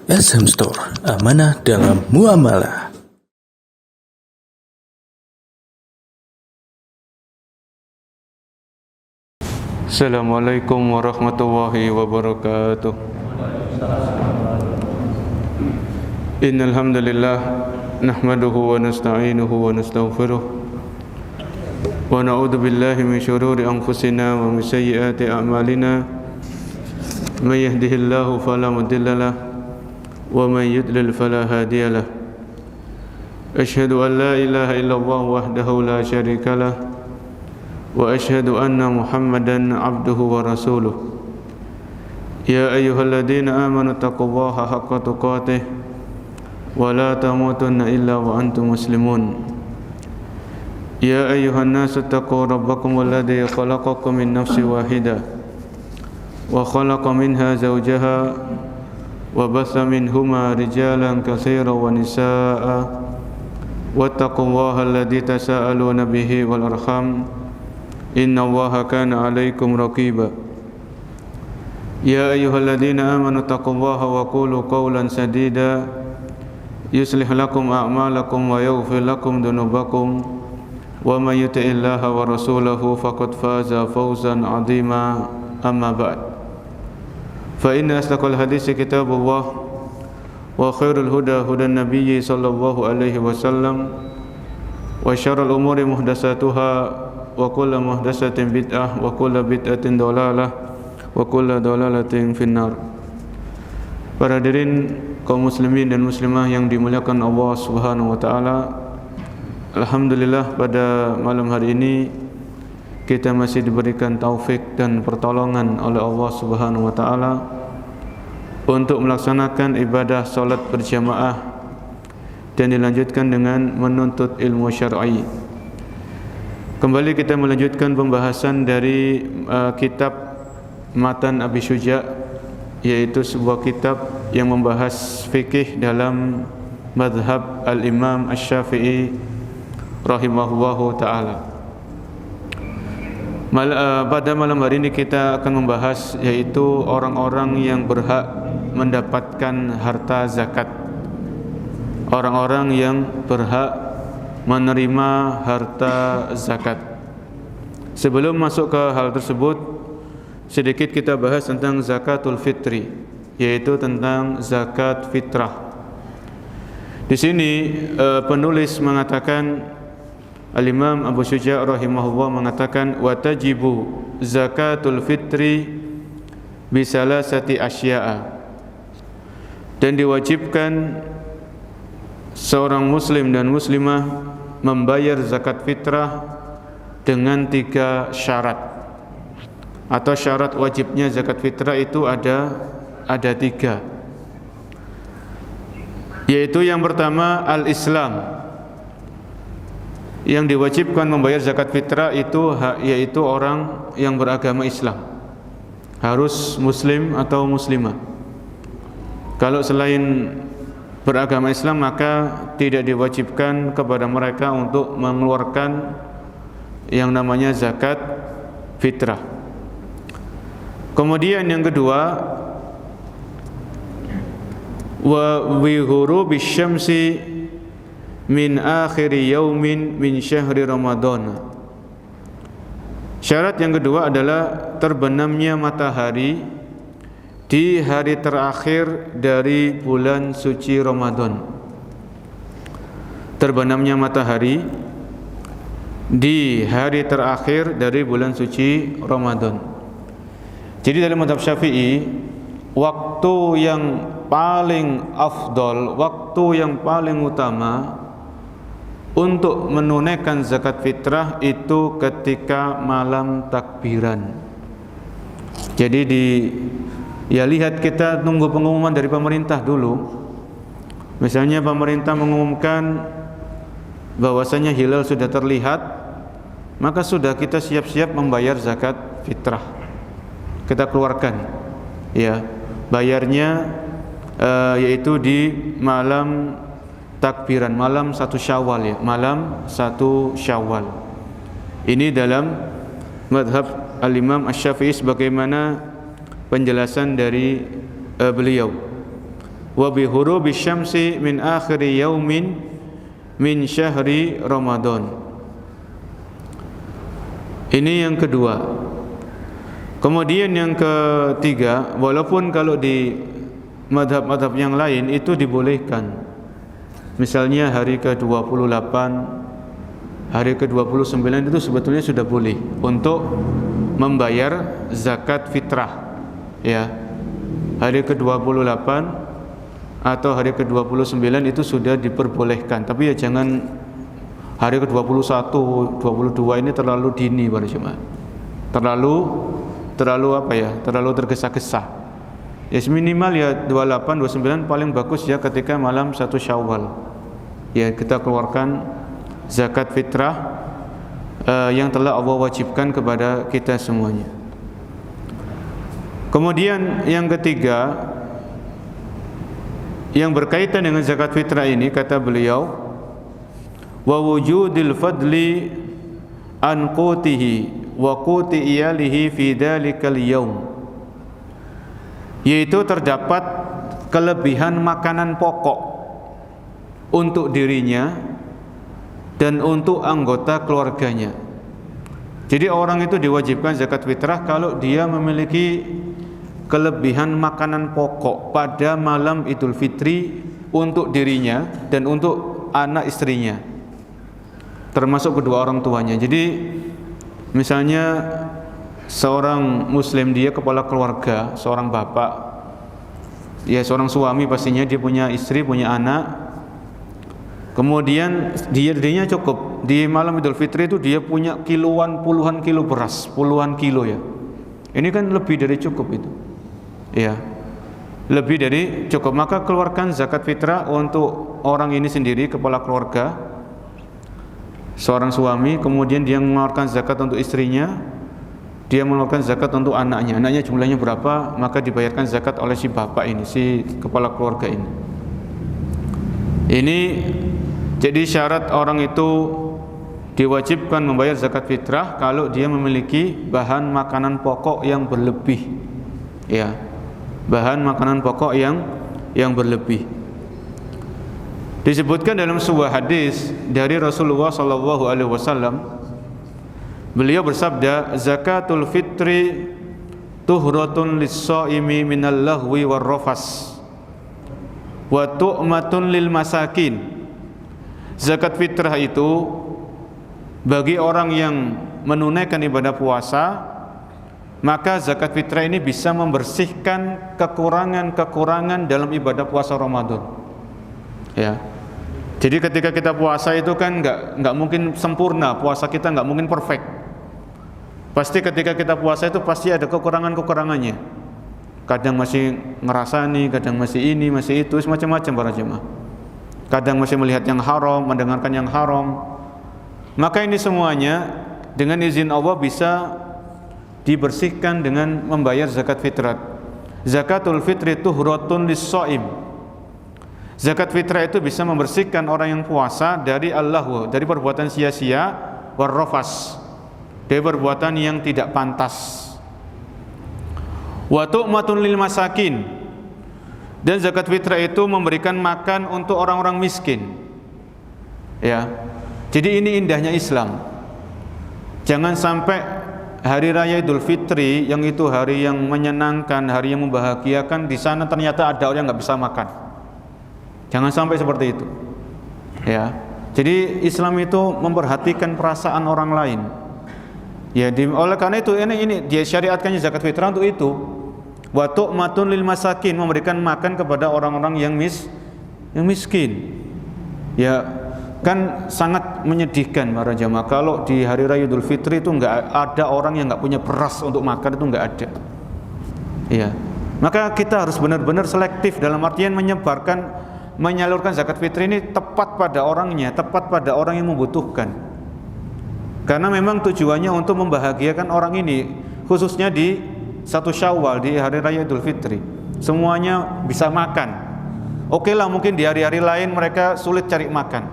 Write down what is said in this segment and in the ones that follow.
SM Store, amanah dalam muamalah. Assalamualaikum warahmatullahi wabarakatuh. Innal hamdalillah nahmaduhu wa nasta'inuhu wa nastaghfiruh wa na'udzu billahi min shururi anfusina wa min sayyiati a'malina. May yahdihillahu fala mudilla lahu wa may yudlil fala hadiya lahu. Asyhadu an la ilaha illallah wahdahu la syarika lahu wa asyhadu anna Muhammadan abduhu wa rasuluh. Ya ayyuhalladzina amanu taqullaha haqqa tuqatih wa la tamutunna illa wa antum muslimun. Ya ayyuhan nasu taqu rabbakum alladzi khalaqakum min nafsin wahidah wa khalaqa minha zawjaha wa batha minhuma rijalan katsiran wa nisaa'a wattaqullaha alladzi tasaaluna bihi wal arham inna Allaha kana 'alaikum raqiba. Ya ayyuhalladzina amanu taqullaha wa qulu qawlan sadida yuslih lakum a'malakum wa yaghfir lakum dhunubakum wa may yuti'illaha wa rasulahu faqad faza fawzan 'azima. Amma ba'd. Fa inna asdaqal haditsi kitabullah wa khairul huda hudan nabiyyi sallallahu alaihi wasallam wa syarrul umuri muhdatsatuha wa kullu muhdatsatin bid'ah wa kullu bid'atin dhalalah wa kullu dhalalatin finnar. Para hadirin kaum muslimin dan muslimah yang dimuliakan Allah Subhanahu wa taala, alhamdulillah pada malam hari ini kita masih diberikan taufik dan pertolongan oleh Allah Subhanahu wa taala untuk melaksanakan ibadah salat berjamaah dan dilanjutkan dengan menuntut ilmu syar'i. Kembali kita melanjutkan pembahasan dari kitab Matan Abi Syuja', yaitu sebuah kitab yang membahas fikih dalam mazhab al-Imam Asy-Syafi'i rahimahullahu ta'ala. Pada malam hari ini kita akan membahas yaitu orang-orang yang berhak mendapatkan harta zakat. Orang-orang yang berhak menerima harta zakat. Sebelum masuk ke hal tersebut, sedikit kita bahas tentang zakatul fitri, yaitu tentang zakat fitrah. Di sini penulis mengatakan, Al-Imam Abu Syuja' rahimahullah mengatakan, wa tajibu zakatul fitri bisalasati asya'a, dan diwajibkan seorang muslim dan muslimah membayar zakat fitrah dengan 3 syarat, atau syarat wajibnya zakat fitrah itu ada 3, yaitu yang pertama al-Islam. Yang diwajibkan membayar zakat fitrah itu yaitu orang yang beragama Islam, harus muslim atau muslimah. Kalau selain beragama Islam maka tidak diwajibkan kepada mereka untuk mengeluarkan yang namanya zakat fitrah. Kemudian yang kedua, wa wihuru bisyamsi min akhiri yaumin min syahri Ramadan. Syarat yang kedua adalah terbenamnya matahari di hari terakhir dari bulan suci Ramadan. Terbenamnya matahari di hari terakhir dari bulan suci Ramadan. Jadi dalam mazhab Syafi'i, waktu yang paling afdal, waktu yang paling utama untuk menunaikan zakat fitrah itu ketika malam takbiran. Jadi lihat kita tunggu pengumuman dari pemerintah dulu. Misalnya pemerintah mengumumkan bahwasanya hilal sudah terlihat, maka sudah kita siap-siap membayar zakat fitrah. Kita keluarkan, ya, bayarnya yaitu di malam takbiran, malam 1 Syawal, ya, malam 1 Syawal. Ini dalam mazhab al-Imam Asy-Syafi'i sebagaimana penjelasan dari beliau. wa bi hurubi syamsi min akhiri yaumin min syahri Ramadan. Ini yang kedua. Kemudian yang ketiga, walaupun kalau di madhab-madhab yang lain itu dibolehkan. Misalnya hari ke-28, hari ke-29 itu sebetulnya sudah boleh untuk membayar zakat fitrah, ya. Hari ke-28 atau hari ke-29 itu sudah diperbolehkan. Tapi ya jangan hari ke-21, 22 ini terlalu dini para jemaah. Terlalu apa ya? Terlalu tergesa-gesa. Ya minimal ya 28, 29 paling bagus ya ketika malam 1 Syawal. Ya kita keluarkan zakat fitrah yang telah Allah wajibkan kepada kita semuanya. Kemudian yang ketiga yang berkaitan dengan zakat fitrah ini, kata beliau, wa wujudil fadli an qutihi wa quti iyalihi fi dalikal yaum, yaitu terdapat kelebihan makanan pokok untuk dirinya dan untuk anggota keluarganya. Jadi orang itu diwajibkan zakat fitrah kalau dia memiliki kelebihan makanan pokok pada malam Idul Fitri untuk dirinya dan untuk anak istrinya, termasuk kedua orang tuanya. Jadi misalnya seorang muslim, dia kepala keluarga, seorang bapak, ya seorang suami pastinya, dia punya istri, punya anak. Kemudian dirinya cukup di malam Idul Fitri itu dia punya puluhan kilo beras, puluhan kilo ya. Ini kan lebih dari cukup itu. Ya. Lebih dari cukup. Maka keluarkan zakat fitrah untuk orang ini sendiri, kepala keluarga, seorang suami, kemudian dia mengeluarkan zakat untuk istrinya, dia mengeluarkan zakat untuk anaknya. Anaknya jumlahnya berapa, maka dibayarkan zakat oleh si bapak ini, si kepala keluarga ini. Ini jadi syarat orang itu diwajibkan membayar zakat fitrah kalau dia memiliki bahan makanan pokok yang berlebih. Ya. Bahan makanan pokok yang berlebih. Disebutkan dalam sebuah hadis dari Rasulullah sallallahu alaihi wasallam, beliau bersabda, zakatul fitri tuhratun lis-shaimi minal lahwi war rafas wa tu'matun lil masakin. Zakat fitrah itu bagi orang yang menunaikan ibadah puasa, maka zakat fitrah ini bisa membersihkan kekurangan-kekurangan dalam ibadah puasa Ramadan. Ya. Jadi ketika kita puasa itu kan nggak mungkin sempurna, puasa kita nggak mungkin perfect. Pasti ketika kita puasa itu pasti ada kekurangan-kekurangannya. Kadang masih ngerasani, kadang masih ini, masih itu, semacam-macam para jemaah. Kadang masih melihat yang haram, mendengarkan yang haram. Maka ini semuanya dengan izin Allah bisa dibersihkan dengan membayar zakat fitrah. Zakatul fitri tuhratun lis-shaim. Zakat fitrah itu bisa membersihkan orang yang puasa dari al-lahwu, dari perbuatan sia-sia, war rafas, dari perbuatan yang tidak pantas. Wa tu'matun lil masakin. Dan zakat fitrah itu memberikan makan untuk orang-orang miskin. Ya. Jadi ini indahnya Islam. Jangan sampai hari raya Idul Fitri yang itu hari yang menyenangkan, hari yang membahagiakan, di sana ternyata ada orang yang nggak bisa makan. Jangan sampai seperti itu. Ya. Jadi Islam itu memperhatikan perasaan orang lain. Ya, oleh karena itu ini dia syariatkannya zakat fitrah untuk itu. Wa tu'matun lil masakin, memberikan makan kepada orang-orang yang miskin. Ya, kan sangat menyedihkan para jamaah kalau di hari raya Idul Fitri itu enggak ada orang yang enggak punya beras untuk makan, itu enggak ada. Ya. Maka kita harus benar-benar selektif dalam artian menyalurkan zakat fitri ini tepat pada orangnya, tepat pada orang yang membutuhkan. Karena memang tujuannya untuk membahagiakan orang ini, khususnya di 1 Syawal, di hari raya Idul Fitri. Semuanya bisa makan. Oke lah, mungkin di hari-hari lain mereka sulit cari makan.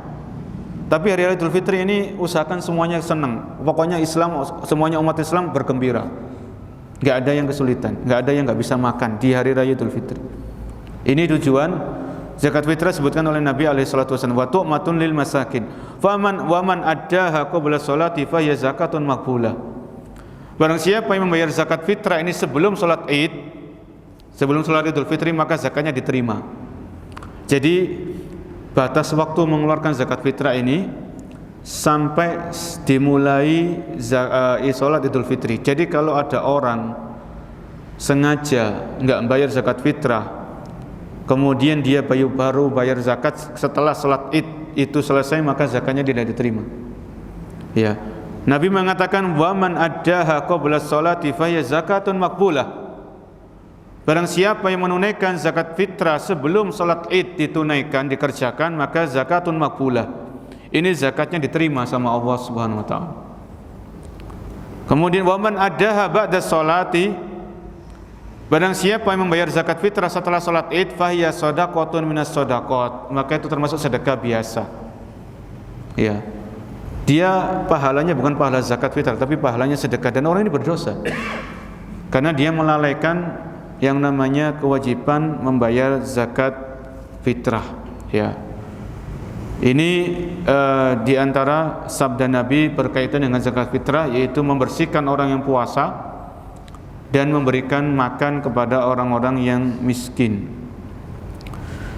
Tapi hari raya Idul Fitri ini usahakan semuanya senang. Pokoknya Islam, semuanya umat Islam bergembira. Gak ada yang kesulitan, gak ada yang gak bisa makan di hari raya Idul Fitri. Ini tujuan Zakat fitrah disebutkan oleh Nabi alaihi salatu wasallam, wa tu'matun lil masakin. Waman addaha qabla sholati fa hiya zakatun maqbulah. Barang siapa yang membayar zakat fitrah ini sebelum sholat Id, sebelum sholat Idul Fitri, maka zakatnya diterima. Jadi batas waktu mengeluarkan zakat fitrah ini sampai dimulai sholat Idul Fitri. Jadi kalau ada orang sengaja nggak bayar zakat fitrah, kemudian dia baru bayar zakat setelah sholat Id itu selesai, maka zakatnya tidak diterima. Ya, Nabi mengatakan waman addaha qabla sholati fa hiya zakatun maqbulah. Barang siapa yang menunaikan zakat fitrah sebelum sholat Id ditunaikan, dikerjakan, maka zakatun maqbulah. Ini zakatnya diterima sama Allah Subhanahu wa taala. Kemudian waman addaha ba'da sholati, barang siapa yang membayar zakat fitrah setelah sholat Id, fahiya shadaqatun minas shadaqat, maka itu termasuk sedekah biasa. Ya, dia pahalanya bukan pahala zakat fitrah, tapi pahalanya sedekah, dan orang ini berdosa karena dia melalaikan yang namanya kewajiban membayar zakat fitrah. Ya, ini diantara sabda Nabi berkaitan dengan zakat fitrah, yaitu membersihkan orang yang puasa dan memberikan makan kepada orang-orang yang miskin.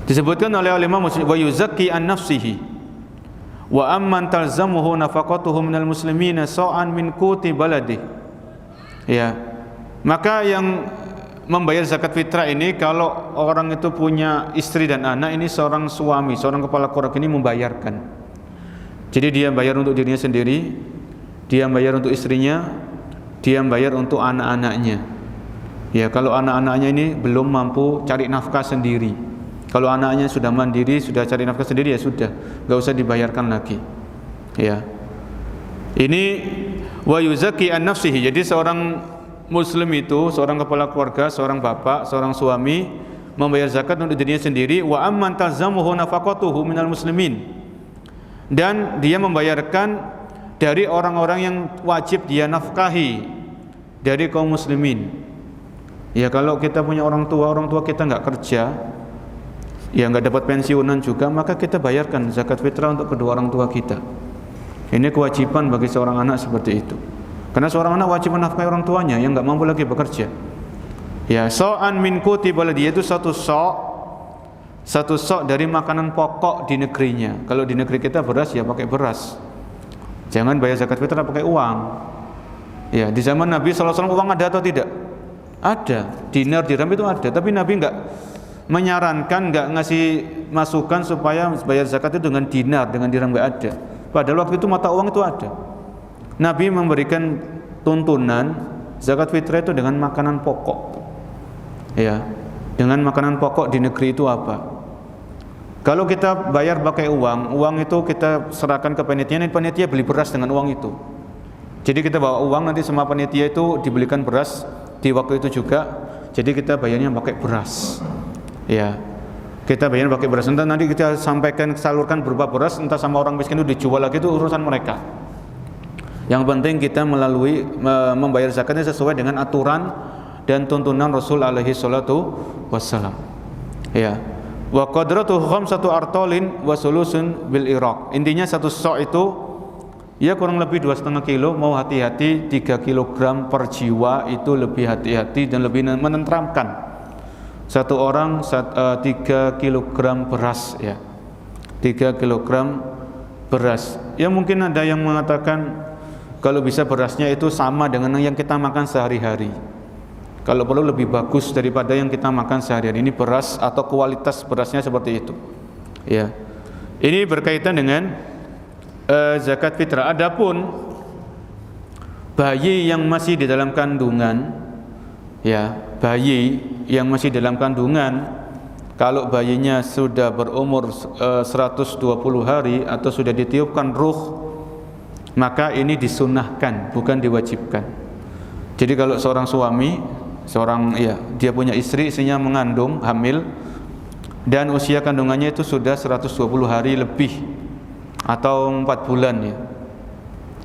Disebutkan oleh Imam Muslim, wa yuzakki an nafsihi wa amman talzamuhu nafaqatuhu minal muslimina sa'an min quti baladi. Ya, maka yang membayar zakat fitrah ini, kalau orang itu punya istri dan anak, ini seorang suami, seorang kepala keluarga ini membayarkan. Jadi dia bayar untuk dirinya sendiri, dia bayar untuk istrinya, dia bayar untuk anak-anaknya. Ya, kalau anak-anaknya ini belum mampu cari nafkah sendiri, kalau anaknya sudah mandiri, sudah cari nafkah sendiri, ya sudah, enggak usah dibayarkan lagi. Ya, ini wa yuzakki an nafsihi. Jadi seorang muslim itu, seorang kepala keluarga, seorang bapak, seorang suami membayar zakat untuk dirinya sendiri. Wa amman tazamuhu nafaqatuhu minal muslimin, dan dia membayarkan dari orang-orang yang wajib dia nafkahi dari kaum muslimin. Ya, kalau kita punya orang tua kita nggak kerja, ya nggak dapat pensiunan juga, maka kita bayarkan zakat fitrah untuk kedua orang tua kita. Ini kewajiban bagi seorang anak seperti itu, karena seorang anak wajib menafkahi orang tuanya yang nggak mampu lagi bekerja. Ya, so'an min quti baladi, itu satu sok dari makanan pokok di negerinya. Kalau di negeri kita beras, ya pakai beras. Jangan bayar zakat fitrah pakai uang. Ya, di zaman Nabi SAW uang ada atau tidak? Ada, dinar, dirham itu ada. Tapi Nabi enggak menyarankan, enggak ngasih masukan supaya bayar zakat itu dengan dinar, dengan dirham, enggak ada. Padahal waktu itu mata uang itu ada. Nabi memberikan tuntunan zakat fitrah itu dengan makanan pokok. Ya, dengan makanan pokok di negeri itu apa? Kalau kita bayar pakai uang itu kita serahkan ke panitia, dan panitia beli beras dengan uang itu. Jadi kita bawa uang, nanti sama panitia itu dibelikan beras di waktu itu juga. Jadi kita bayarnya pakai beras. Ya, kita bayar pakai beras. Nanti kita sampaikan, salurkan berupa beras, entah sama orang miskin itu dijual lagi, itu urusan mereka. Yang penting kita melalui membayar zakatnya sesuai dengan aturan dan tuntunan Rasul alaihi salatu wassalam. Ya. Wa qadratuhu khamsatu artalin wa sulusun bil Iraq. Intinya satu sok itu ya kurang lebih 2,5 kilo. Mau hati-hati, 3 kilogram per jiwa itu lebih hati-hati dan lebih menenteramkan. Satu orang 3 kilogram beras, ya, 3 kilogram beras. Ya, mungkin ada yang mengatakan kalau bisa berasnya itu sama dengan yang kita makan sehari-hari. Kalau perlu lebih bagus daripada yang kita makan sehari-hari. Ini beras atau kualitas berasnya seperti itu. Ya, ini berkaitan dengan zakat fitrah. Adapun bayi yang masih di dalam kandungan, ya, bayi yang masih dalam kandungan, kalau bayinya sudah berumur 120 hari atau sudah ditiupkan ruh, maka ini disunnahkan, bukan diwajibkan. Jadi kalau seorang suami, dia punya istri, istrinya mengandung, hamil, dan usia kandungannya itu sudah 120 hari lebih atau 4 bulan, ya,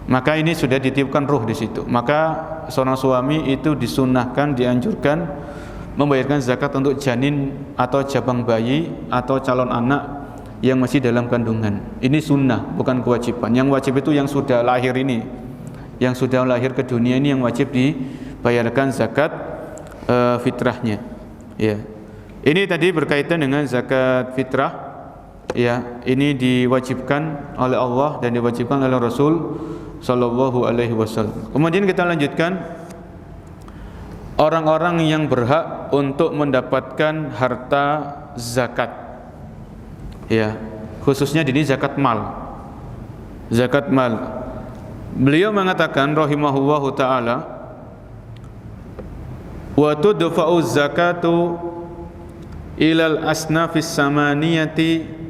maka ini sudah ditiupkan ruh di situ. Maka seorang suami itu disunnahkan, dianjurkan membayarkan zakat untuk janin atau jabang bayi atau calon anak yang masih dalam kandungan. Ini sunnah, bukan kewajiban. Yang wajib itu yang sudah lahir ini, yang sudah lahir ke dunia ini yang wajib dibayarkan zakat fitrahnya. Ya, ini tadi berkaitan dengan zakat fitrah. Ya, ini diwajibkan oleh Allah dan diwajibkan oleh Rasul Sallallahu Alaihi Wasallam. Kemudian kita lanjutkan orang-orang yang berhak untuk mendapatkan harta zakat. Ya, khususnya ini zakat mal. Zakat mal. Beliau mengatakan rahimahullahu taala, wa tudfa'u zakatu ilal asnafis samaniyati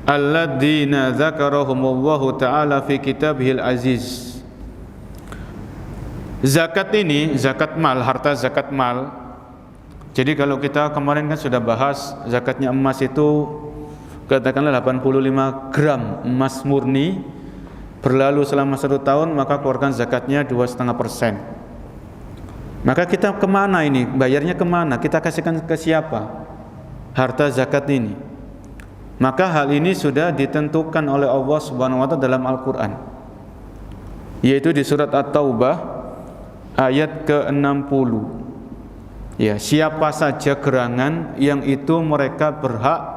alladzina dzakarahumullahu taala fi kitabihil aziz. Zakat ini, zakat mal, harta zakat mal. Jadi kalau kita kemarin kan sudah bahas zakatnya emas itu katakanlah 85 gram emas murni berlalu selama 1 tahun, maka keluarkan zakatnya 2,5%. Maka kita kemana ini? Bayarnya kemana? Kita kasihkan ke siapa harta zakat ini? Maka hal ini sudah ditentukan oleh Allah Subhanahu wa taala dalam Al-Qur'an, yaitu di surat At-Taubah ayat ke-60. Ya, siapa saja gerangan yang itu mereka berhak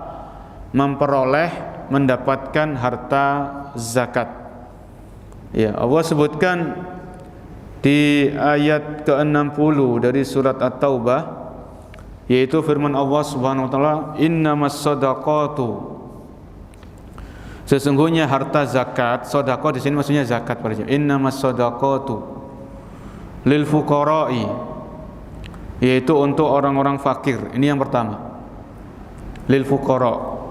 memperoleh mendapatkan harta zakat. Ya, Allah sebutkan di ayat ke-60 dari surat At-Taubah, yaitu firman Allah Subhanahu wa taala, innamas shadaqatu, sesungguhnya harta zakat. Sedekah di sini maksudnya zakat pada jemaah. Innamas shadaqatu lil fuqara'i, yaitu untuk orang-orang fakir. Ini yang pertama, lil fuqara,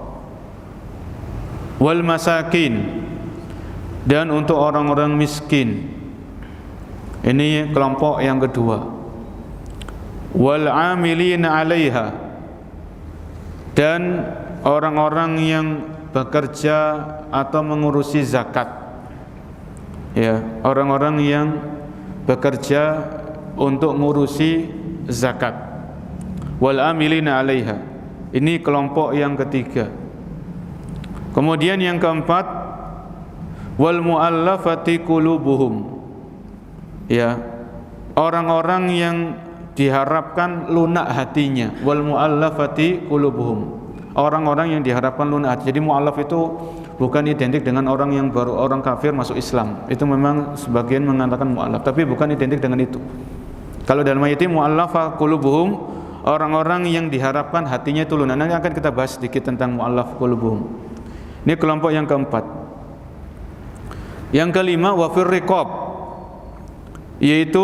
wal masakin, dan untuk orang-orang miskin. Ini kelompok yang kedua. Wal amilina 'alaiha, dan orang-orang yang bekerja atau mengurusi zakat. Ya, orang-orang yang bekerja untuk mengurusi zakat. Wal amilina 'alaiha. Ini kelompok yang ketiga. Kemudian yang keempat, wal mu'allafati qulubuhum. Ya, orang-orang yang diharapkan lunak hatinya. Wal mu'allafati qulubuhum, orang-orang yang diharapkan lunak hati. Jadi mu'allaf itu bukan identik dengan orang yang baru, orang kafir masuk Islam. Itu memang sebagian mengatakan mu'allaf, tapi bukan identik dengan itu. Kalau dalam ayat ini mu'allafa qulubuhum, orang-orang yang diharapkan hatinya itu lunak. Nanti akan kita bahas sedikit tentang mu'allaf qulubuhum. Ini kelompok yang keempat. Yang kelima, wa fir riqab, yaitu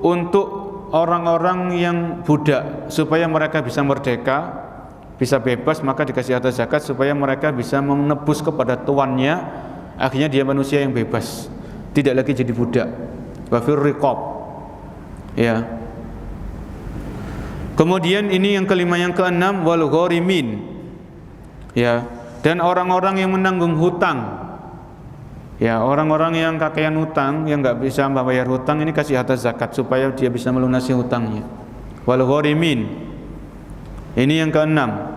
untuk orang-orang yang budak, supaya mereka bisa merdeka, bisa bebas, maka dikasih harta zakat supaya mereka bisa menebus kepada tuannya, akhirnya dia manusia yang bebas, tidak lagi jadi budak. Wa fir riqab. Ya. Kemudian ini yang kelima. Yang keenam, wal gharimin. Ya, dan orang-orang yang menanggung hutang. Ya, orang-orang yang kakean hutang, yang enggak bisa membayar hutang, ini kasih harta zakat supaya dia bisa melunasi hutangnya. Wal gharimin. Ini yang keenam.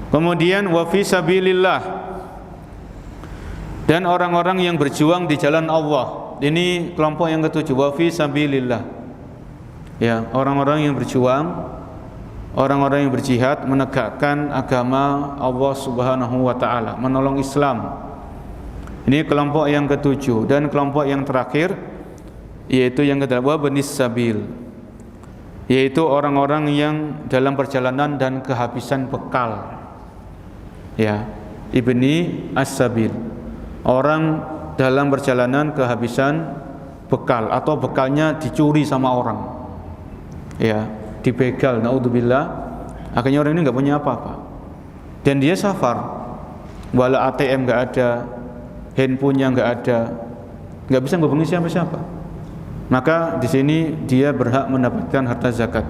Kemudian wa fi sabilillah, dan orang-orang yang berjuang di jalan Allah. Ini kelompok yang ketujuh, wa fi sabilillah. Ya, orang-orang yang berjuang, orang-orang yang berjihad menegakkan agama Allah Subhanahu wa taala, menolong Islam. Ini kelompok yang ketujuh. Dan kelompok yang terakhir, yaitu yang kedelapan, benis sabil, yaitu orang-orang yang dalam perjalanan dan kehabisan bekal. Ya, ibni as-sabil, orang dalam perjalanan kehabisan bekal atau bekalnya dicuri sama orang. Ya, dibegal, naudzubillah. Akhirnya orang ini enggak punya apa-apa. Dan dia safar. Wala ATM enggak ada, handphonenya enggak ada, enggak bisa menghubungi siapa-siapa. Maka di sini dia berhak mendapatkan harta zakat.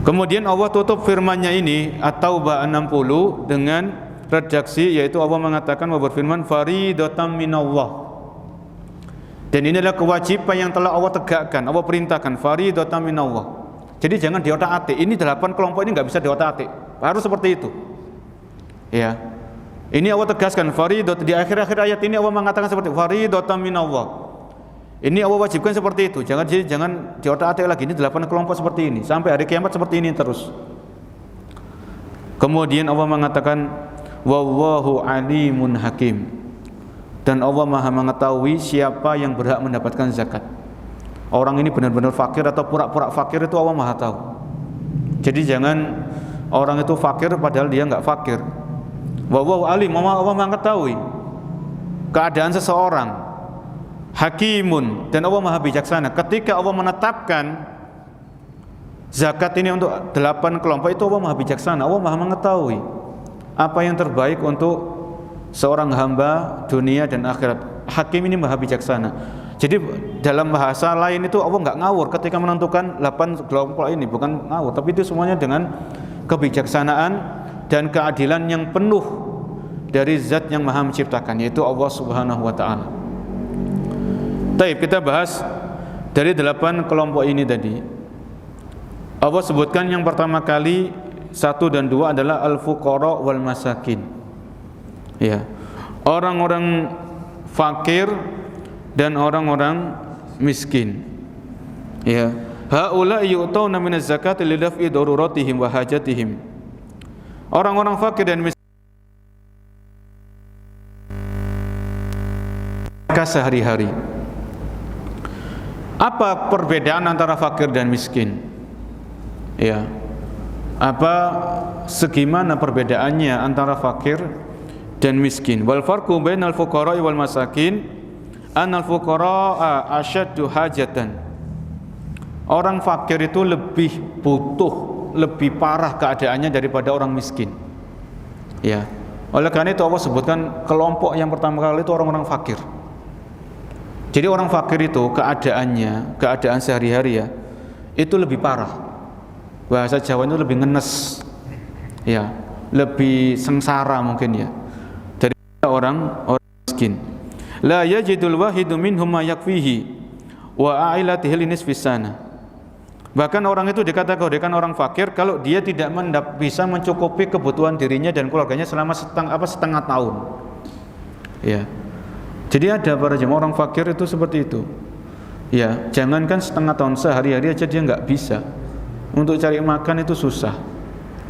Kemudian Allah tutup firman-Nya ini At-Taubah 60 dengan redaksi, yaitu Allah mengatakan wa berfirman faridatan minallah, Dan ini adalah kewajiban yang telah Allah tegakkan, Allah perintahkan, faridatan minallah. Jadi jangan diotak-atik. Ini 8 kelompok ini nggak bisa diotak-atik. Harus seperti itu. Ya. Ini Allah tegaskan faridat, di akhir-akhir ayat ini Allah mengatakan seperti faridatan minallah. Ini Allah wajibkan seperti itu. Jangan diotak-atik lagi. Ini 8 kelompok seperti ini sampai hari kiamat seperti ini terus. Kemudian Allah mengatakan wallahu alimun hakim. Dan Allah Maha mengetahui siapa yang berhak mendapatkan zakat. Orang ini benar-benar fakir atau pura-pura fakir itu Allah Maha tahu. Jadi jangan orang itu fakir padahal dia enggak fakir. Wallahu alim, Allah mengetahui keadaan seseorang. Hakimun, dan Allah Maha bijaksana. Ketika Allah menetapkan zakat ini untuk 8 kelompok, itu Allah Maha bijaksana. Allah Maha mengetahui apa yang terbaik untuk seorang hamba dunia dan akhirat. Hakim ini Maha bijaksana. Jadi dalam bahasa lain itu Allah enggak ngawur ketika menentukan 8 kelompok ini, bukan ngawur, tapi itu semuanya dengan kebijaksanaan dan keadilan yang penuh dari zat yang Maha menciptakan, yaitu Allah Subhanahu wa taala. Baik, kita bahas dari 8 kelompok ini tadi. Allah sebutkan yang pertama kali 1 dan 2 adalah al-fuqara wal masakin. Ya. Orang-orang fakir dan orang-orang miskin. Ya. Haula yu'tawna minaz zakati lidaf'i daruratihim wa hajatihim. Orang-orang fakir dan miskin sehari-hari. Apa perbedaan antara fakir dan miskin? Ya. Segimana perbedaannya antara fakir dan miskin? Wal farqu bainal fuqara'i wal masakin annal fuqara'a asyaddu hajatan. Orang fakir itu lebih butuh, lebih parah keadaannya daripada orang miskin. Ya. Oleh karena itu Allah sebutkan kelompok yang pertama kali itu orang-orang fakir. Jadi orang fakir itu keadaan sehari-hari ya, itu lebih parah. Bahasa Jawa itu lebih ngenes, ya, lebih sengsara mungkin ya, dari orang miskin. La yajidul wahidu minhum ma yakfihi wa a'ilatihi linisfis sana. Bahkan orang itu dikategorikan orang fakir kalau dia tidak bisa mencukupi kebutuhan dirinya dan keluarganya selama setengah tahun. Ya. Jadi ada para jemaah orang fakir itu seperti itu. Ya, jangankan setengah tahun, sehari-hari aja dia nggak bisa. Untuk cari makan itu susah.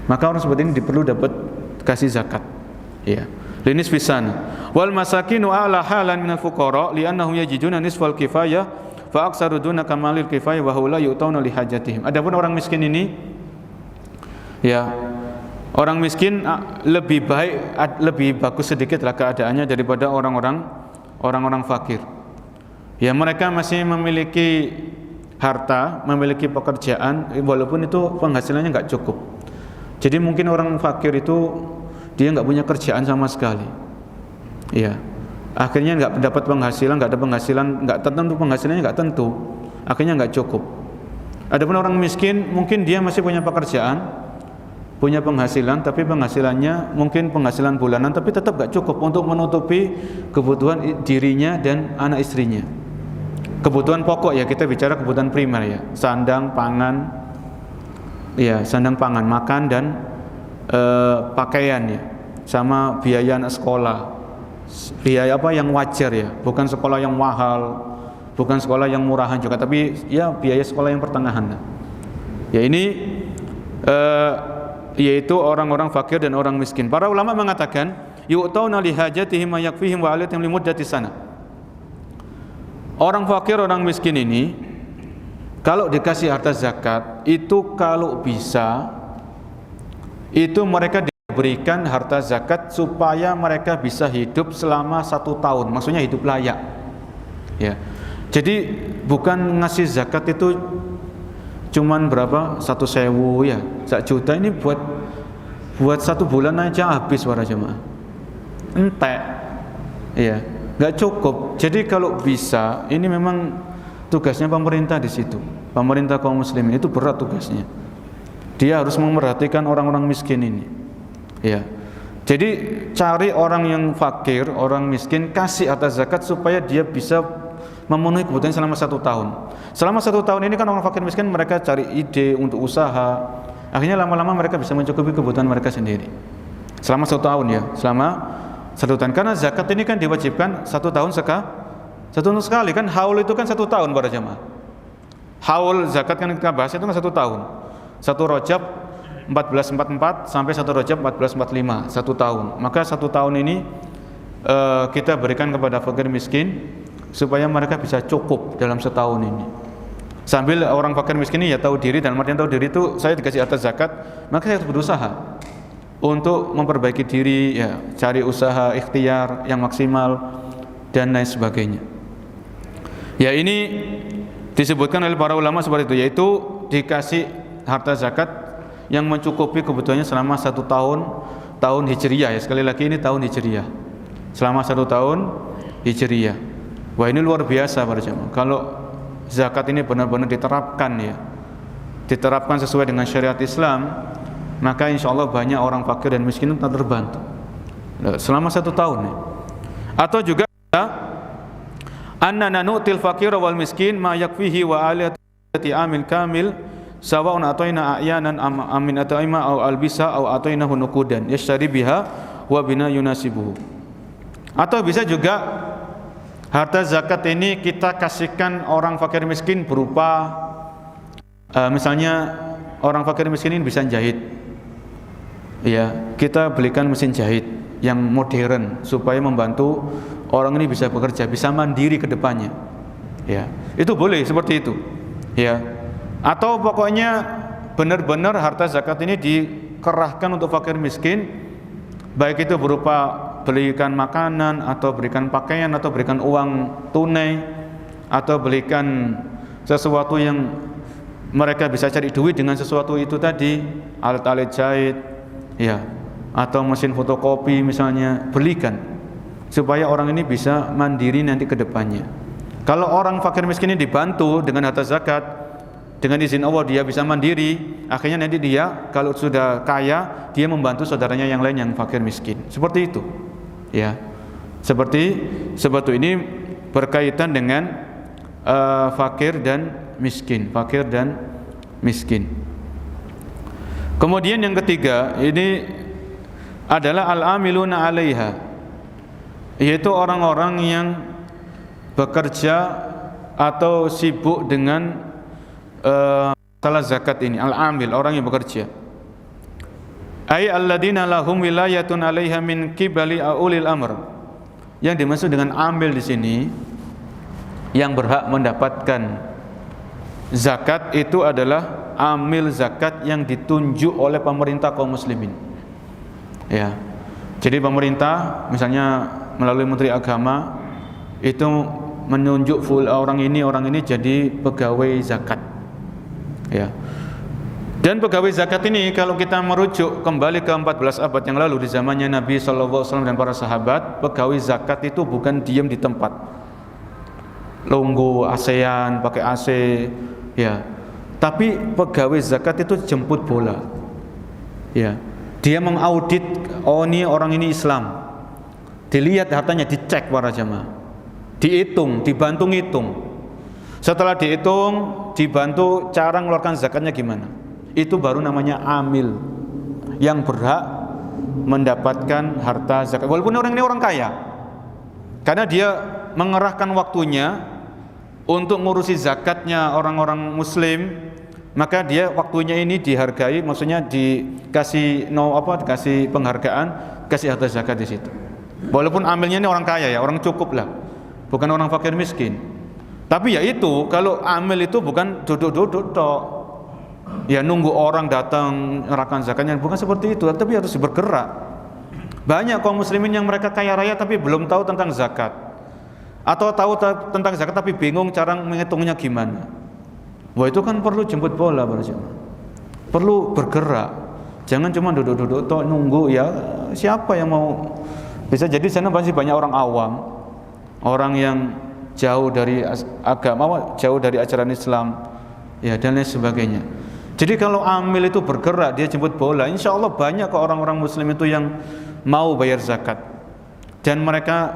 Maka orang seperti ini perlu dapat kasih zakat. Ya. Linis fisan. Wal masakinu a'la halan minal fuqara li'annahum yajiduna nisfal kifayah fa aktsaru duna kamalil kifayah wa haula yu'tawna li hajatihim. Adapun orang miskin ini ya, orang miskin lebih bagus sedikitlah keadaannya daripada orang-orang fakir. Ya, mereka masih memiliki harta, memiliki pekerjaan, walaupun itu penghasilannya nggak cukup. Jadi mungkin orang fakir itu dia nggak punya kerjaan sama sekali. Ya, akhirnya nggak ada penghasilan, nggak tentu penghasilannya nggak tentu. Akhirnya nggak cukup. Adapun orang miskin mungkin dia masih punya pekerjaan, punya penghasilan, tapi penghasilannya mungkin penghasilan bulanan, tapi tetap gak cukup untuk menutupi kebutuhan dirinya dan anak istrinya. Kebutuhan pokok ya, kita bicara kebutuhan primer ya, sandang, pangan, makan dan pakaian ya, sama biaya anak sekolah, biaya yang wajar ya, bukan sekolah yang mahal, bukan sekolah yang murahan juga, tapi ya biaya sekolah yang pertengahan. Ya ini yaitu orang-orang fakir dan orang miskin. Para ulama mengatakan yu'tawna li hajatihim ma yakfihim wa alatihim li muddati sana. Orang fakir, orang miskin ini kalau dikasih harta zakat, itu kalau bisa itu mereka diberikan harta zakat supaya mereka bisa hidup selama 1 tahun, maksudnya hidup layak. Ya. Jadi bukan ngasih zakat itu cuman berapa? 1.000 ya, 1 juta ini buat 1 bulan aja habis para jemaah. Entek. Ya, enggak cukup. Jadi kalau bisa, ini memang tugasnya pemerintah di situ. Pemerintah kaum muslimin itu berat tugasnya. Dia harus memerhatikan orang-orang miskin ini. Ya. Jadi cari orang yang fakir, orang miskin, kasih atas zakat supaya dia bisa memenuhi kebutuhan selama 1 tahun. Selama 1 tahun ini kan orang fakir miskin mereka cari ide untuk usaha, akhirnya lama-lama mereka bisa mencukupi kebutuhan mereka sendiri. Selama 1 tahun ya, selama 1 tahun. Karena zakat ini kan diwajibkan 1 tahun sekali kan, haul itu kan 1 tahun para jamaah. Haul zakat kan kita bahas itu kan 1 tahun. 1 Rajab 1444 sampai 1 Rajab 1445, 1 tahun. Maka 1 tahun ini kita berikan kepada fakir miskin supaya mereka bisa cukup dalam 1 tahun ini. Sambil orang fakir miskin ini ya tahu diri, dan artian tahu diri itu saya dikasih atas zakat, maka saya harus berusaha untuk memperbaiki diri, ya, cari usaha ikhtiar yang maksimal dan lain sebagainya. Ya, ini disebutkan oleh para ulama seperti itu, yaitu dikasih harta zakat yang mencukupi kebutuhannya selama 1 tahun Hijriyah ya. Sekali lagi ini tahun Hijriyah. Selama 1 tahun Hijriyah. Wah, ini luar biasa para jemaah. Kalau zakat ini benar-benar diterapkan ya, diterapkan sesuai dengan syariat Islam, maka insya Allah banyak orang fakir dan miskin terbantu selama 1 tahun ya. Atau juga annana nu'til fakir wal miskin ma yakfihi wa aliyati amil kamil sawa'un ataina a'yanan amin ata'ima au albisa au atainahu nukudan yashtari biha wa bina yunasibuhu. Atau bisa juga harta zakat ini kita kasihkan orang fakir miskin berupa misalnya orang fakir miskin ini bisa jahit ya, kita belikan mesin jahit yang modern supaya membantu orang ini bisa bekerja, bisa mandiri ke depannya ya, itu boleh seperti itu ya. Atau pokoknya benar-benar harta zakat ini dikerahkan untuk fakir miskin, baik itu berupa belikan makanan atau berikan pakaian atau berikan uang tunai atau belikan sesuatu yang mereka bisa cari duit dengan sesuatu itu tadi, alat-alat jahit ya, atau mesin fotokopi misalnya, belikan supaya orang ini bisa mandiri nanti ke depannya. Kalau orang fakir miskin ini dibantu dengan harta zakat, dengan izin Allah dia bisa mandiri, akhirnya nanti dia kalau sudah kaya dia membantu saudaranya yang lain yang fakir miskin. Seperti itu. Ya. Seperti ini berkaitan dengan fakir dan miskin. Kemudian yang ketiga, ini adalah al-amiluna 'alaiha, yaitu orang-orang yang bekerja atau sibuk dengan masalah zakat ini. Al-amil, orang yang bekerja. Ay alladzina lahum wilayatun 'alaiha min qibali ulil amr. Yang dimaksud dengan amil di sini yang berhak mendapatkan zakat itu adalah amil zakat yang ditunjuk oleh pemerintah kaum muslimin. Ya. Jadi pemerintah misalnya melalui Menteri Agama itu menunjuk orang ini jadi pegawai zakat. Ya. Dan pegawai zakat ini kalau kita merujuk kembali ke 14 abad yang lalu di zamannya Nabi SAW dan para sahabat, pegawai zakat itu bukan diam di tempat, longgo ASEAN pakai AC, ya. Tapi pegawai zakat itu jemput bola, ya. Dia mengaudit, oh ini orang ini Islam, dilihat hartanya, dicek para jamaah, dihitung, dibantu ngitung. Setelah dihitung, dibantu cara mengeluarkan zakatnya gimana. Itu baru namanya amil yang berhak mendapatkan harta zakat. Walaupun orang ini orang kaya, karena dia mengerahkan waktunya untuk ngurusi zakatnya orang-orang muslim, maka dia waktunya ini dihargai, maksudnya dikasih dikasih penghargaan, kasih harta zakat di situ. Walaupun amilnya ini orang kaya ya, orang cukup lah, bukan orang fakir miskin. Tapi ya itu, kalau amil itu bukan duduk-duduk tok, ya nunggu orang datang menyerahkan zakatnya, bukan seperti itu, tapi harus bergerak. Banyak kaum muslimin yang mereka kaya raya tapi belum tahu tentang zakat, atau tahu tentang zakat tapi bingung cara menghitungnya gimana. Wah, itu kan perlu jemput bola, perlu bergerak. Jangan cuma duduk-duduk tok nunggu, ya siapa yang mau. Bisa jadi sana pasti banyak orang awam, orang yang jauh dari agama, jauh dari ajaran Islam, ya, dan lain sebagainya. Jadi kalau amil itu bergerak, dia jemput bola, insya Allah banyak kok orang-orang muslim itu yang mau bayar zakat, dan mereka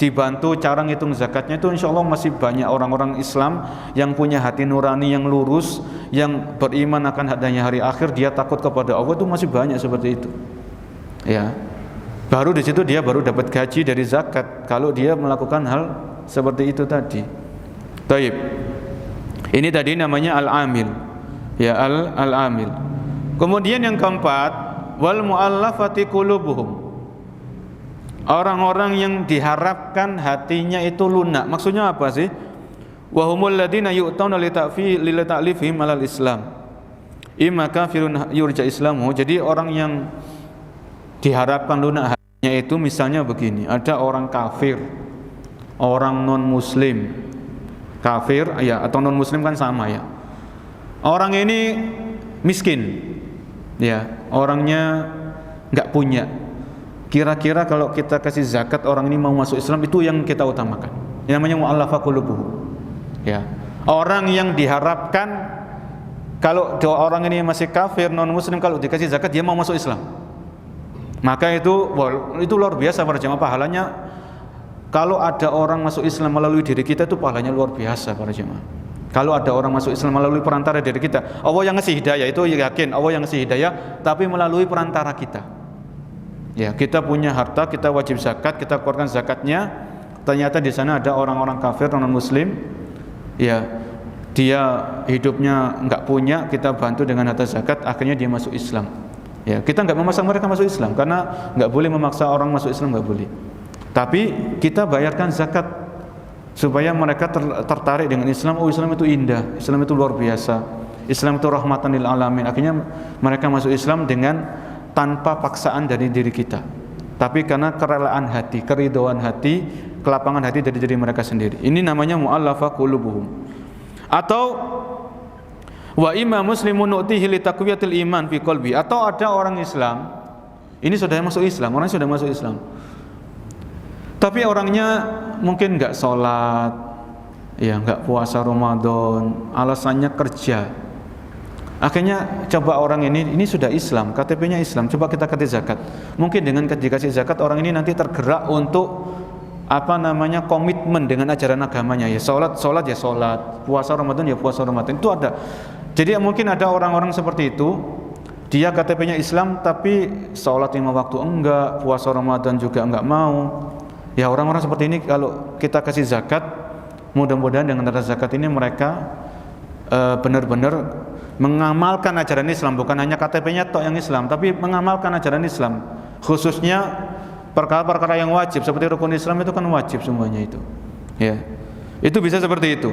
dibantu cara ngitung zakatnya, itu insya Allah masih banyak orang-orang Islam yang punya hati nurani yang lurus, yang beriman akan adanya hari akhir, dia takut kepada Allah, itu masih banyak seperti itu. Ya, baru di situ dia baru dapat gaji dari zakat kalau dia melakukan hal seperti itu tadi. Taib. Ini tadi namanya al-amil. Ya, al-amil. Kemudian yang keempat, wal muallafati qulubuhum. Orang-orang yang diharapkan hatinya itu lunak. Maksudnya apa sih? Wa humul ladzina yu'tuna li ta'lifihim alal Islam. Imma kafirun yurja islamu. Jadi orang yang diharapkan lunak hatinya itu misalnya begini, ada orang kafir, orang non muslim. Kafir ya atau non muslim kan sama ya. Orang ini miskin. Ya, orangnya enggak punya. Kira-kira kalau kita kasih zakat orang ini mau masuk Islam, itu yang kita utamakan. Yang namanya mu'allafa qulubuhum. Ya. Orang yang diharapkan kalau orang ini masih kafir non muslim, kalau dikasih zakat dia mau masuk Islam. Maka itu luar biasa para jemaah pahalanya. Kalau ada orang masuk Islam melalui diri kita itu pahalanya luar biasa para jemaah. Kalau ada orang masuk Islam melalui perantara diri kita, Allah yang ngasih hidayah, itu yakin Allah yang ngasih hidayah, tapi melalui perantara kita. Ya, kita punya harta, kita wajib zakat, kita keluarkan zakatnya. Ternyata di sana ada orang-orang kafir non muslim. Ya, dia hidupnya enggak punya, kita bantu dengan harta zakat, akhirnya dia masuk Islam. Ya, kita enggak memaksa mereka masuk Islam karena enggak boleh memaksa orang masuk Islam, enggak boleh. Tapi kita bayarkan zakat supaya mereka tertarik dengan Islam. Oh, Islam itu indah, Islam itu luar biasa, Islam itu rahmatan lil alamin. Akhirnya mereka masuk Islam dengan tanpa paksaan dari diri kita, tapi karena kerelaan hati, keridhaan hati, kelapangan hati dari diri mereka sendiri. Ini namanya mu'allafa qulubuhum. Atau wa imma muslimun nu'tihi li taqwiyatil iman fi qalbi. Atau ada orang Islam, ini sudah masuk Islam, orang sudah masuk Islam, tapi orangnya mungkin enggak sholat, ya enggak puasa Ramadan, alasannya kerja. Akhirnya coba orang ini sudah Islam, KTP-nya Islam, coba kita kasih zakat. Mungkin dengan dikasih zakat orang ini nanti tergerak untuk komitmen dengan ajaran agamanya. Ya sholat ya sholat, puasa Ramadan ya puasa Ramadan. Itu ada. Jadi mungkin ada orang-orang seperti itu, dia KTP-nya Islam tapi sholat 5 waktu enggak, puasa Ramadan juga enggak mau. Ya, orang-orang seperti ini kalau kita kasih zakat, mudah-mudahan dengan dana zakat ini mereka benar-benar mengamalkan ajaran Islam, bukan hanya KTP-nya tok yang Islam, tapi mengamalkan ajaran Islam, khususnya perkara-perkara yang wajib seperti rukun Islam itu kan wajib semuanya itu. Ya. Itu bisa seperti itu.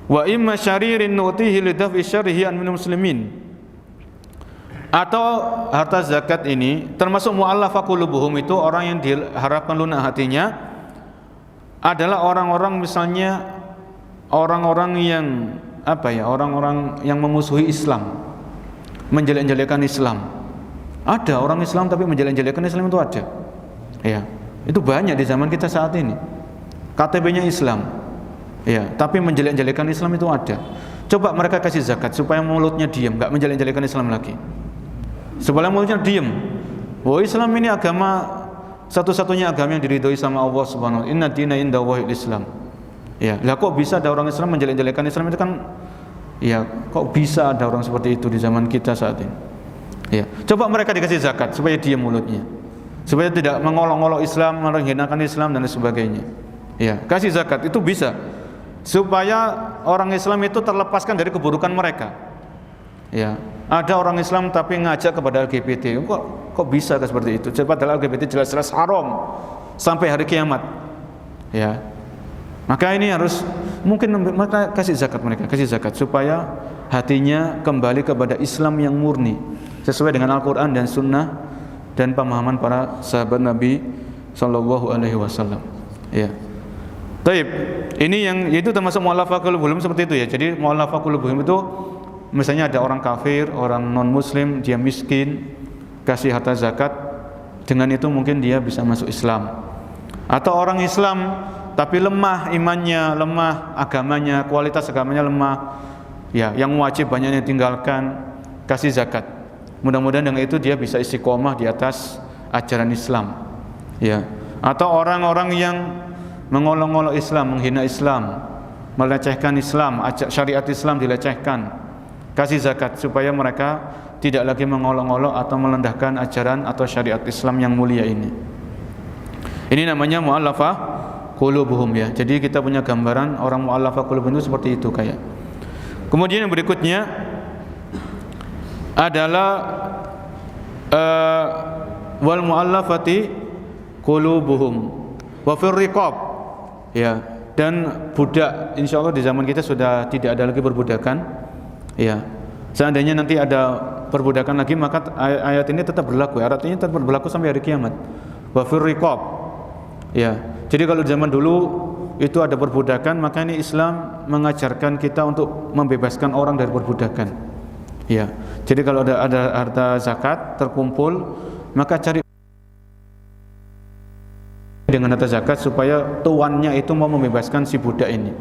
Wa imma syaririn nu'tihi lidaf'i syarrihi an minal muslimin. Atau harta zakat ini termasuk mu'allafa qulubuhum, itu orang yang diharapkan lunak hatinya adalah orang-orang misalnya orang-orang yang orang-orang yang memusuhi Islam, menjelek-jelekan Islam. Ada orang Islam tapi menjelek-jelekan Islam, itu ada. Ya, itu banyak di zaman kita saat ini. KTP-nya Islam, ya, tapi menjelek-jelekan Islam itu ada. Coba mereka kasih zakat supaya mulutnya diam, enggak menjelek-jelekan Islam lagi. Supaya mulutnya diam. Oh, Islam ini agama satu-satunya agama yang diridhoi sama Allah Subhanahu wa taala. Inna dina indallahil Islam. Ya, lah kok bisa ada orang Islam menjelek-jelekan Islam, itu kan ya, kok bisa ada orang seperti itu di zaman kita saat ini. Ya, coba mereka dikasih zakat supaya diam mulutnya, supaya tidak mengolok-olok Islam, menghinakan Islam dan sebagainya. Ya, kasih zakat itu bisa supaya orang Islam itu terlepaskan dari keburukan mereka. Ya, ada orang Islam tapi ngajak kepada LGBT, kok bisa seperti itu? Padahal LGBT jelas-jelas haram sampai hari kiamat. Ya, maka ini harus mungkin mereka kasih zakat supaya hatinya kembali kepada Islam yang murni sesuai dengan Al-Quran dan Sunnah dan pemahaman para sahabat Nabi Sallallahu Alaihi Wasallam. Ya, taib. Ini yang itu termasuk mu'allafa qulubuhum seperti itu ya. Jadi mu'allafa qulubuhum itu misalnya ada orang kafir, orang non muslim, dia miskin, kasih harta zakat, dengan itu mungkin dia bisa masuk Islam. Atau orang Islam tapi lemah imannya, lemah agamanya, kualitas agamanya lemah, ya, yang wajib banyak yang tinggalkan, kasih zakat. Mudah-mudahan dengan itu dia bisa istiqomah di atas ajaran Islam. Ya. Atau orang-orang yang mengolok-olok Islam, menghina Islam, melecehkan Islam, syariat Islam dilecehkan, kasih zakat supaya mereka tidak lagi mengolok-olok atau merendahkan ajaran atau syariat Islam yang mulia ini. Ini namanya mu'allafah qulubuhum ya. Jadi kita punya gambaran orang mu'allafah qulubuhum itu seperti itu kayak. Kemudian yang berikutnya adalah wal mu'allafati qulubuhum wa fir riqab ya, dan budak insyaallah di zaman kita sudah tidak ada lagi perbudakan ya. Seandainya nanti ada perbudakan lagi maka ayat ini tetap berlaku, ayat ini tetap berlaku sampai hari kiamat. Wa fir riqab ya. Jadi kalau zaman dulu itu ada perbudakan, maka ini Islam mengajarkan kita untuk membebaskan orang dari perbudakan ya. Jadi kalau ada harta zakat terkumpul, maka cari dengan harta zakat supaya tuannya itu mau membebaskan si budak ini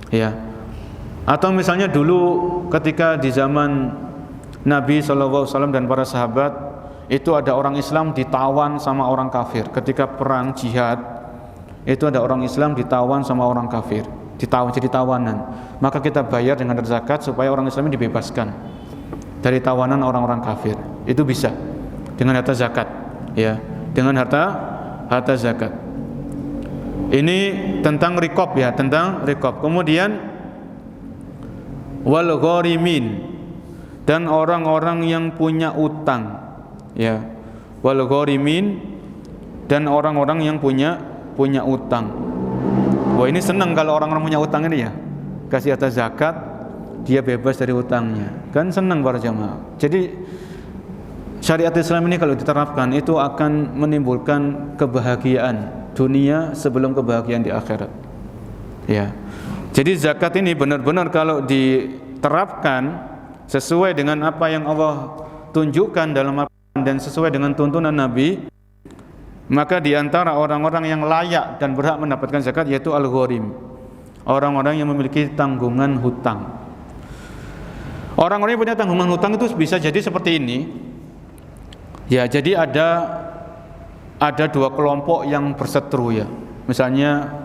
ya. Atau misalnya dulu ketika di zaman Nabi SAW dan para sahabat itu ada orang Islam ditawan sama orang kafir. Ketika perang jihad itu ada orang Islam ditawan sama orang kafir, ditawan jadi tawanan, maka kita bayar dengan harta zakat supaya orang Islam ini dibebaskan dari tawanan orang-orang kafir. Itu bisa dengan harta zakat ya, dengan harta zakat. Ini tentang riqab ya, tentang riqab. Kemudian wal gharimin, dan orang-orang yang punya utang ya, wal gharimin, dan orang-orang yang punya utang. Wah, ini senang kalau orang-orang punya utang ini ya, kasih harta zakat dia bebas dari utangnya, kan senang para jamaah. Jadi syariat Islam ini kalau diterapkan itu akan menimbulkan kebahagiaan dunia sebelum kebahagiaan di akhirat ya. Jadi zakat ini benar-benar kalau diterapkan sesuai dengan apa yang Allah tunjukkan dalam Al-Quran dan sesuai dengan tuntunan Nabi, maka di antara orang-orang yang layak dan berhak mendapatkan zakat yaitu al-gharim, orang-orang yang memiliki tanggungan hutang. Orang-orang yang punya tanggungan hutang itu bisa jadi seperti ini ya. Jadi ada dua kelompok yang berseteru ya. Misalnya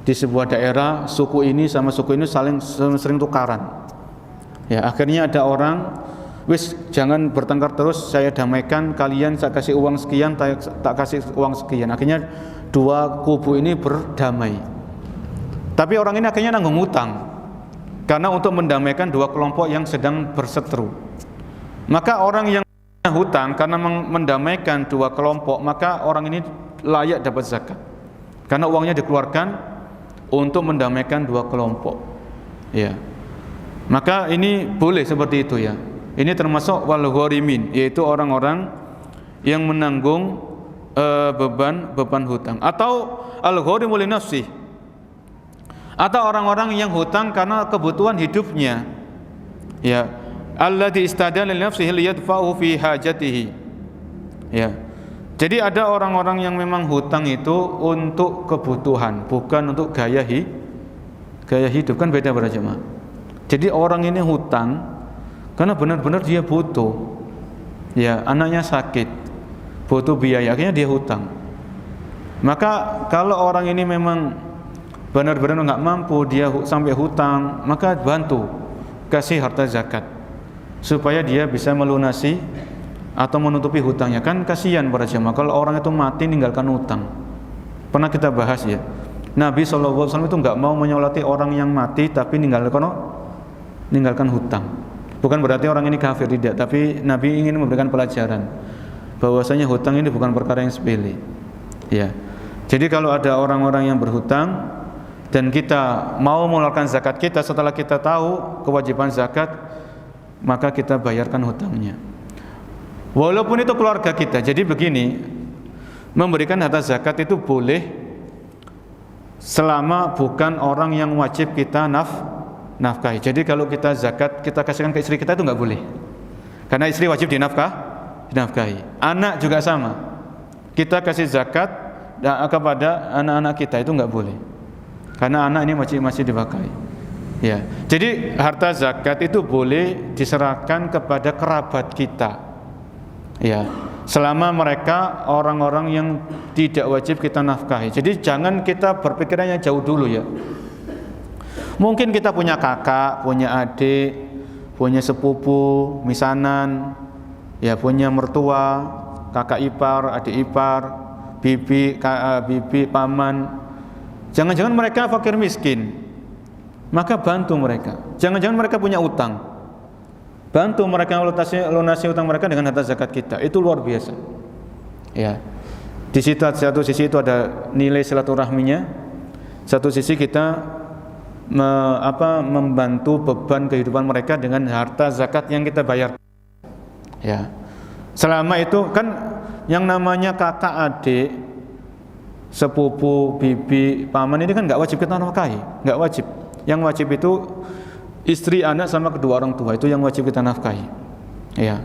di sebuah daerah suku ini sama suku ini saling sering tukaran ya. Akhirnya ada orang, wis jangan bertengkar terus, saya damaikan kalian, saya kasih uang sekian, tak kasih uang sekian. Akhirnya dua kubu ini berdamai. Tapi orang ini akhirnya nanggung hutang karena untuk mendamaikan dua kelompok yang sedang berseteru. Maka orang yang punya hutang karena mendamaikan dua kelompok, maka orang ini layak dapat zakat karena uangnya dikeluarkan untuk mendamaikan dua kelompok ya. Maka ini boleh seperti itu ya. Ini termasuk wal gharimin, yaitu orang-orang yang menanggung beban hutang. Atau al gharimu li nafsih, atau orang-orang yang hutang karena kebutuhan hidupnya ya. Alladzi istadana li nafsihi liyadfa'u fi hajatihi ya. Jadi ada orang-orang yang memang hutang itu untuk kebutuhan, bukan untuk gaya hidup, kan beda para jemaah. Jadi orang ini hutang karena benar-benar dia butuh ya, anaknya sakit, butuh biaya, akhirnya dia hutang. Maka kalau orang ini memang benar-benar enggak mampu, dia sampai hutang, maka bantu kasih harta zakat supaya dia bisa melunasi atau menutupi hutangnya. Kan kasihan para jemaah kalau orang itu mati ninggalkan hutang. Pernah kita bahas ya, Nabi SAW itu enggak mau menyolati orang yang mati tapi ninggalkan hutang. Bukan berarti orang ini kafir, tidak, tapi Nabi ingin memberikan pelajaran bahwasanya hutang ini bukan perkara yang sepele ya. Jadi kalau ada orang-orang yang berhutang dan kita mau mengeluarkan zakat kita setelah kita tahu kewajiban zakat, maka kita bayarkan hutangnya walaupun itu keluarga kita. Jadi begini, memberikan harta zakat itu boleh selama bukan orang yang wajib kita nafkahi. Jadi kalau kita zakat kita kasihkan ke istri kita itu enggak boleh, karena istri wajib dinafkahi. Anak juga sama, kita kasih zakat kepada anak-anak kita itu enggak boleh, karena anak ini masih dipakai ya. Jadi harta zakat itu boleh diserahkan kepada kerabat kita ya. selama mereka orang-orang yang tidak wajib kita nafkahi. Jadi jangan kita berpikiran yang jauh dulu ya. Mungkin kita punya kakak, punya adik, punya sepupu, misanan, ya punya mertua, kakak ipar, adik ipar, bibi, paman. Jangan-jangan mereka fakir miskin, maka bantu mereka. Jangan-jangan mereka punya utang, bantu mereka lunasi utang mereka dengan harta zakat kita. Itu luar biasa. Ya, di satu sisi itu ada nilai silaturahminya, satu sisi kita membantu beban kehidupan mereka dengan harta zakat yang kita bayar. Ya, selama itu kan yang namanya kakak adik, sepupu, bibi, paman ini kan nggak wajib kita nafkahi, nggak wajib. Yang wajib itu istri, anak sama kedua orang tua, itu yang wajib kita nafkahi. Ya,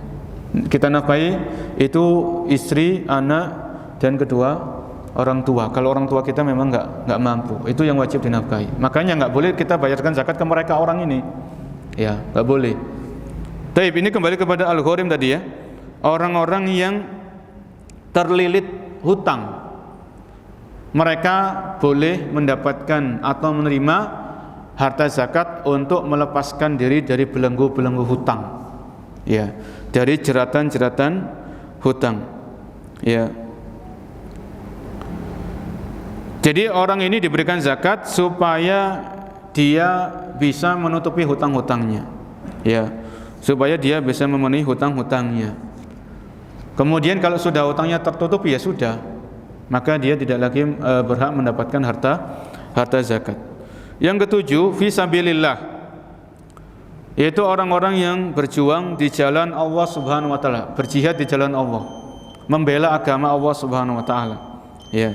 kita nafkahi itu istri, anak dan kedua orang tua. Kalau orang tua kita memang nggak mampu, itu yang wajib dinafkahi. Makanya nggak boleh kita bayarkan zakat ke mereka orang ini. Ya, nggak boleh. Taib, ini kembali kepada al-gharim tadi ya. Orang-orang yang terlilit hutang, mereka boleh mendapatkan atau menerima harta zakat untuk melepaskan diri dari belenggu-belenggu hutang. Ya, dari jeratan-jeratan hutang. Ya. Jadi orang ini diberikan zakat supaya dia bisa menutupi hutang-hutangnya, ya, supaya dia bisa memenuhi hutang-hutangnya. Kemudian kalau sudah hutangnya tertutup, ya sudah, maka dia tidak lagi berhak mendapatkan harta zakat. Yang ketujuh, fi sabilillah, yaitu orang-orang yang berjuang di jalan Allah Subhanahu wa taala, berjihad di jalan Allah, membela agama Allah Subhanahu wa taala. Ya.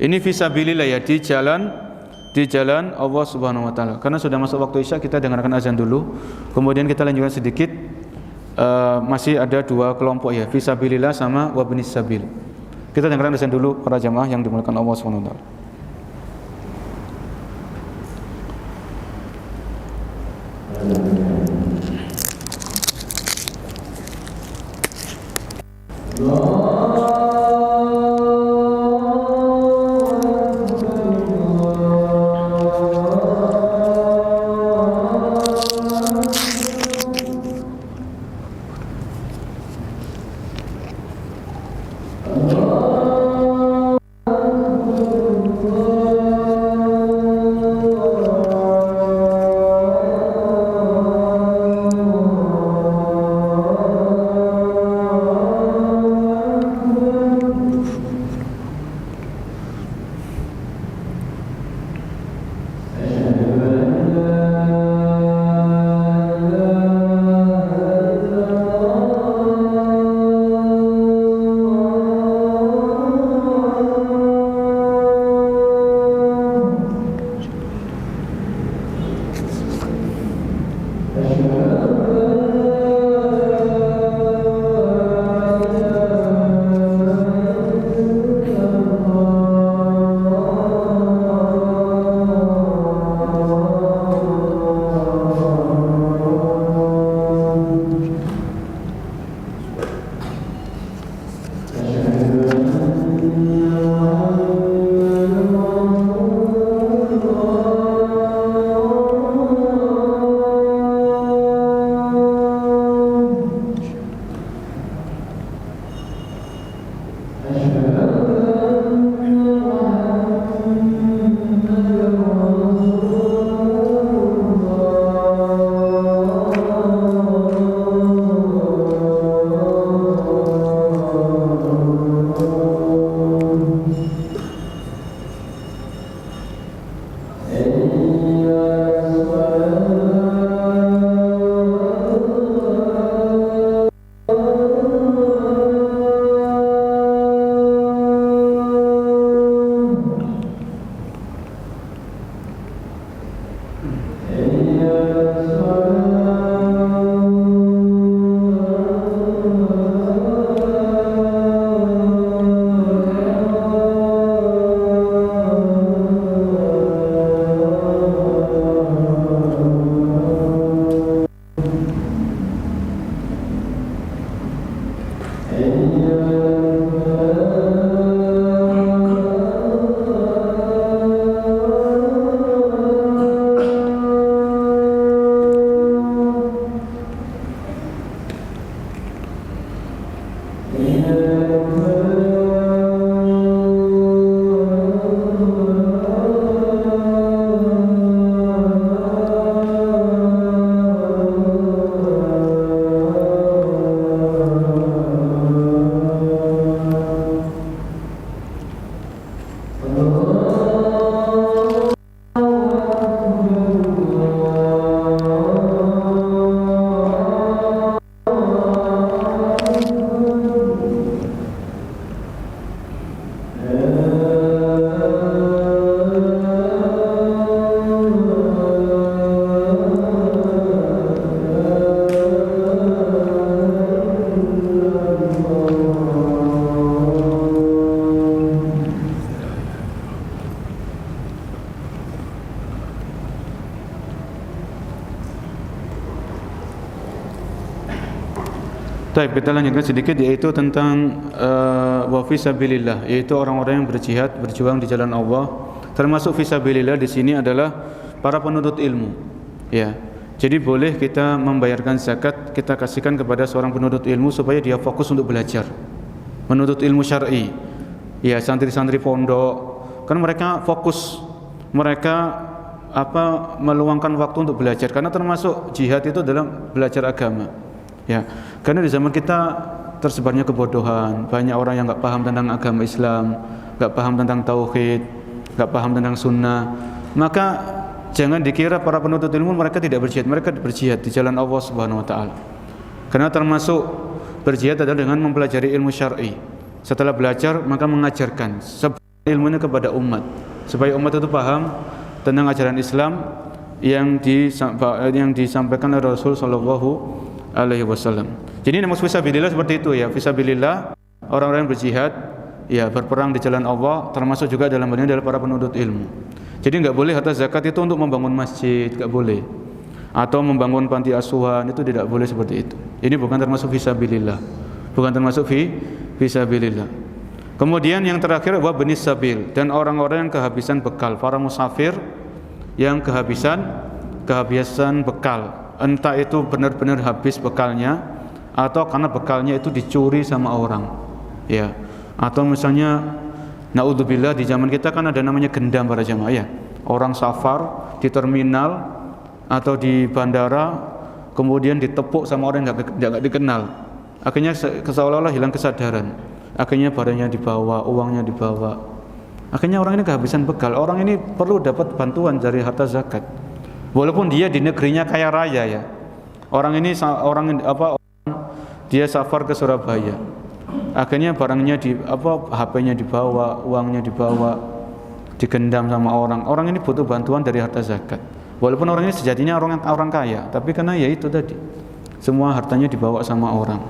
Ini fisabilillah ya, di jalan Allah Subhanahu wa taala. Karena sudah masuk waktu Isya, kita dengarkan azan dulu. Kemudian kita lanjutkan sedikit. Masih ada dua kelompok ya, fisabilillah sama wabnis sabil. Kita dengarkan azan dulu para jamaah yang dimuliakan Allah Subhanahu wa taala. Baik, kita lanjutkan sedikit, yaitu tentang wa fisabilillah, yaitu orang-orang yang berjihad, berjuang di jalan Allah. Termasuk fisabilillah di sini adalah para penuntut ilmu. Ya. Jadi boleh kita membayarkan zakat, kita kasihkan kepada seorang penuntut ilmu supaya dia fokus untuk belajar. Menuntut ilmu syar'i. Ya, santri-santri pondok, kan mereka fokus, mereka meluangkan waktu untuk belajar, karena termasuk jihad itu dalam belajar agama. Ya, karena di zaman kita tersebarnya kebodohan, banyak orang yang nggak paham tentang agama Islam, nggak paham tentang tauhid, nggak paham tentang sunnah. Maka jangan dikira para penuntut ilmu mereka tidak berjihad, mereka berjihad di jalan Allah Subhanahu Wa Taala. Karena termasuk berjihad adalah dengan mempelajari ilmu syar'i. Setelah belajar maka mengajarkan ilmunya kepada umat, supaya umat itu paham tentang ajaran Islam yang disampaikan oleh Rasul Sallallahu Alaihi Wasallam. Jadi nama fisabilillah seperti itu ya, fisabilillah orang-orang yang berjihad, ya berperang di jalan Allah, termasuk juga dalam hal ini adalah para penuntut ilmu. Jadi enggak boleh harta zakat itu untuk membangun masjid, enggak boleh. Atau membangun panti asuhan, itu tidak boleh seperti itu. Ini bukan termasuk fisabilillah. Bukan termasuk fisabilillah. Kemudian yang terakhir wa benis sabil, dan orang-orang yang kehabisan bekal, para musafir yang kehabisan bekal. Entah itu benar-benar habis bekalnya atau karena bekalnya itu dicuri sama orang, ya. Atau misalnya naudzubillah di zaman kita kan ada namanya gendam para jamaah ya. Orang safar di terminal atau di bandara kemudian ditepuk sama orang yang enggak dikenal. Akhirnya seolah-olah hilang kesadaran. Akhirnya barangnya dibawa, uangnya dibawa. Akhirnya orang ini kehabisan bekal. Orang ini perlu dapat bantuan dari harta zakat. Walaupun dia di negerinya kaya raya ya. Orang ini dia safar ke Surabaya. Akhirnya barangnya HP-nya dibawa, uangnya dibawa, digendam sama orang. Orang ini butuh bantuan dari harta zakat. Walaupun orang ini sejatinya orang kaya, tapi karena ya itu tadi, semua hartanya dibawa sama orang.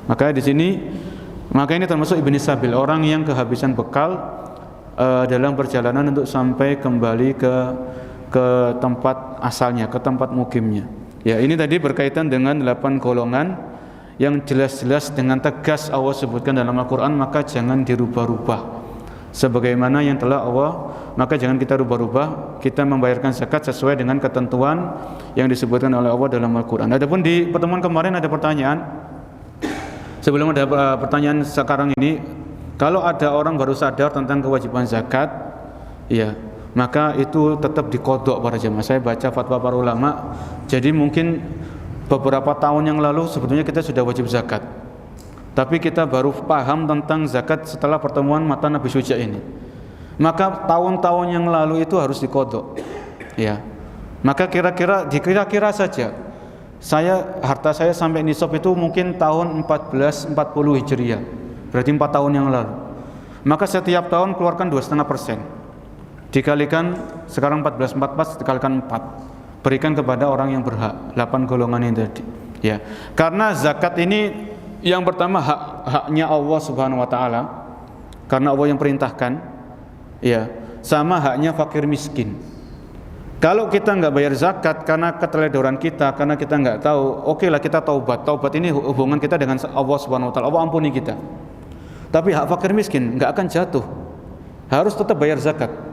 Maka ini termasuk ibnis sabil, orang yang kehabisan bekal dalam perjalanan untuk sampai kembali ke tempat asalnya, ke tempat mukimnya. Ya, ini tadi berkaitan dengan 8 golongan yang jelas-jelas dengan tegas Allah sebutkan dalam Al-Qur'an, maka jangan dirubah-rubah. Sebagaimana yang telah Allah, maka jangan kita rubah-rubah, kita membayarkan zakat sesuai dengan ketentuan yang disebutkan oleh Allah dalam Al-Qur'an. Adapun di pertemuan kemarin ada pertanyaan. Sebelum ada pertanyaan sekarang ini, kalau ada orang baru sadar tentang kewajiban zakat, ya, maka itu tetap dikodok para jemaah. Saya baca fatwa para ulama, jadi mungkin beberapa tahun yang lalu sebetulnya kita sudah wajib zakat, tapi kita baru paham tentang zakat setelah pertemuan mata Nabi Syuja ini. Maka tahun-tahun yang lalu itu harus dikodok, ya. Maka kira-kira saja harta saya sampai nisab itu mungkin tahun 1440 Hijriah, berarti 4 tahun yang lalu. Maka setiap tahun keluarkan 2,5%. Dikalikan sekarang 1444 dikalikan 4, berikan kepada orang yang berhak, 8 golongan ini tadi, ya. Karena zakat ini yang pertama haknya Allah Subhanahu Wa Taala, karena Allah yang perintahkan, ya. Sama haknya fakir miskin. Kalau kita nggak bayar zakat karena keteledoran kita, karena kita nggak tahu, oke lah kita taubat. Taubat ini hubungan kita dengan Allah Subhanahu Wa Taala, Allah ampuni kita. Tapi hak fakir miskin nggak akan jatuh, harus tetap bayar zakat.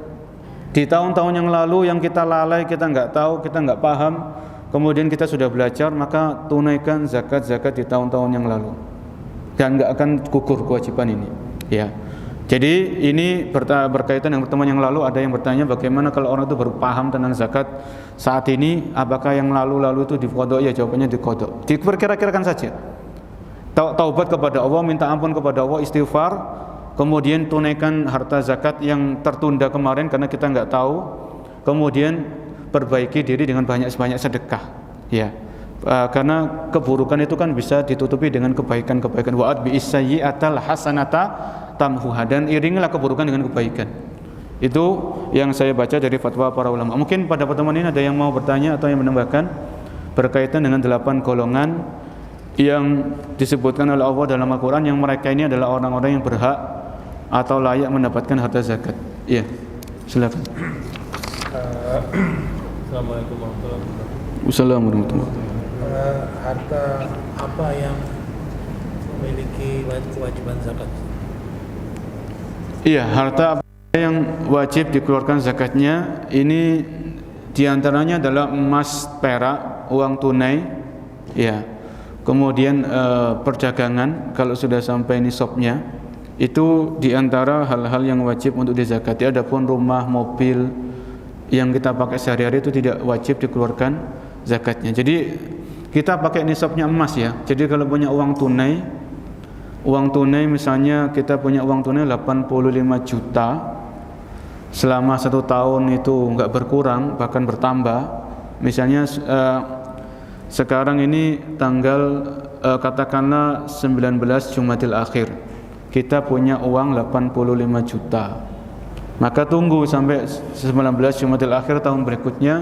Di tahun-tahun yang lalu yang kita lalai, kita nggak tahu, kita nggak paham, kemudian kita sudah belajar, maka tunaikan zakat-zakat di tahun-tahun yang lalu. dan nggak akan gugur kewajiban ini. Ya. Jadi ini berkaitan dengan pertemuan yang lalu, ada yang bertanya bagaimana kalau orang itu baru paham tentang zakat saat ini, apakah yang lalu-lalu itu diqodok? Ya, jawabannya diqodok. Diperkira-kirakan saja. Taubat kepada Allah, minta ampun kepada Allah, istighfar, kemudian tunaikan harta zakat yang tertunda kemarin karena kita nggak tahu, kemudian perbaiki diri dengan banyak-banyak sedekah. Ya. Karena keburukan itu kan bisa ditutupi dengan kebaikan-kebaikan. Wa'ad bi'is-sayyi'atal hasanata tamhuha, dan iringilah keburukan dengan kebaikan. Itu yang saya baca dari fatwa para ulama. Mungkin pada pertemuan ini ada yang mau bertanya atau yang menambahkan berkaitan dengan 8 golongan yang disebutkan oleh Allah dalam Al-Quran, yang mereka ini adalah orang-orang yang berhak atau layak mendapatkan harta zakat. Iya, silakan. Assalamualaikum warahmatullahi wabarakatuh. Wassalamualaikum. Harta apa yang memiliki kewajiban zakat? Iya, harta apa yang wajib dikeluarkan zakatnya ini diantaranya adalah emas, perak, uang tunai, ya. Kemudian perdagangan kalau sudah sampai nisabnya, itu diantara hal-hal yang wajib untuk dizakati. Adapun rumah, mobil yang kita pakai sehari-hari itu tidak wajib dikeluarkan zakatnya. Jadi kita pakai nisabnya emas ya. Jadi kalau punya uang tunai misalnya kita punya uang tunai 85 juta, selama 1 tahun itu enggak berkurang bahkan bertambah. Misalnya sekarang ini tanggal katakanlah 19 Jumadil Akhir, kita punya uang 85 juta, maka tunggu sampai 19 Jumadil Akhir tahun berikutnya.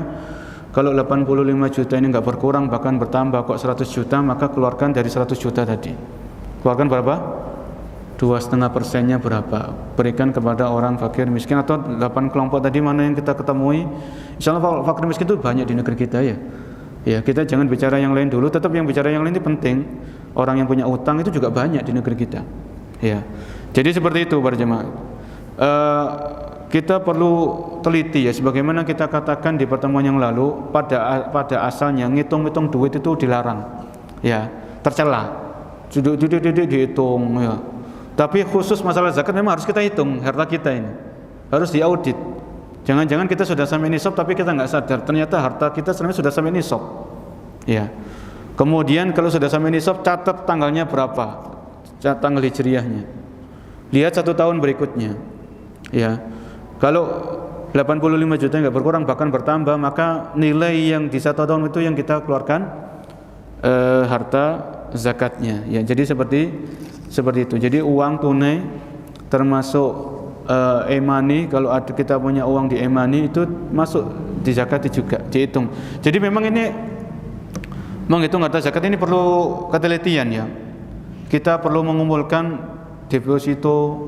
Kalau 85 juta ini enggak berkurang bahkan bertambah kok 100 juta, maka keluarkan dari 100 juta tadi. Keluarkan berapa? 2,5%-nya berapa? Berikan kepada orang fakir miskin, atau 8 kelompok tadi mana yang kita ketemui. Insyaallah fakir miskin itu banyak di negeri kita ya. Ya, kita jangan bicara yang lain dulu, tetap yang bicara yang lain itu penting. Orang yang punya utang itu juga banyak di negeri kita. Ya. Jadi seperti itu para jemaah. Kita perlu teliti ya, sebagaimana kita katakan di pertemuan yang lalu, pada asalnya ngitung-ngitung duit itu dilarang. Ya, tercela. Duduk dihitung ya. Tapi khusus masalah zakat memang harus kita hitung harta kita ini. Harus diaudit. Jangan-jangan kita sudah sampai nisab tapi kita nggak sadar, ternyata harta kita sebenarnya sudah sampai nisab. Ya. Kemudian kalau sudah sampai nisab, catat tanggalnya berapa, tanggal hijriahnya. Lihat 1 tahun berikutnya. Ya. Kalau 85 juta nggak berkurang bahkan bertambah, maka nilai yang di 1 tahun itu yang kita keluarkan harta zakatnya. Ya. Jadi seperti itu. Jadi uang tunai termasuk e-money, kalau kita punya uang di e-money itu masuk di zakati juga, dihitung. Jadi memang ini menghitung harta zakat ini perlu ketelitian ya. Kita perlu mengumpulkan deposito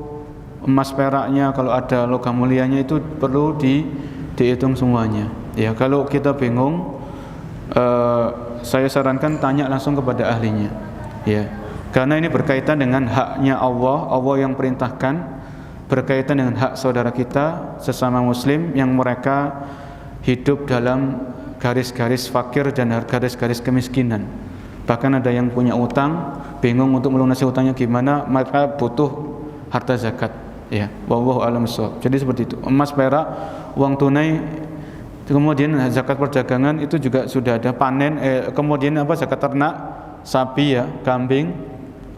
emas peraknya, kalau ada logam mulianya itu perlu dihitung semuanya. Ya, kalau kita bingung, saya sarankan tanya langsung kepada ahlinya. Ya, karena ini berkaitan dengan haknya Allah yang perintahkan, berkaitan dengan hak saudara kita sesama muslim yang mereka hidup dalam garis-garis fakir dan garis-garis kemiskinan. Bahkan ada yang punya utang, bingung untuk melunasi utangnya gimana, maka butuh harta zakat. Ya, wallahu a'lam bishawab. Jadi seperti itu. Emas, perak, uang tunai, kemudian zakat perdagangan itu juga sudah ada, panen, kemudian zakat ternak, sapi ya, kambing,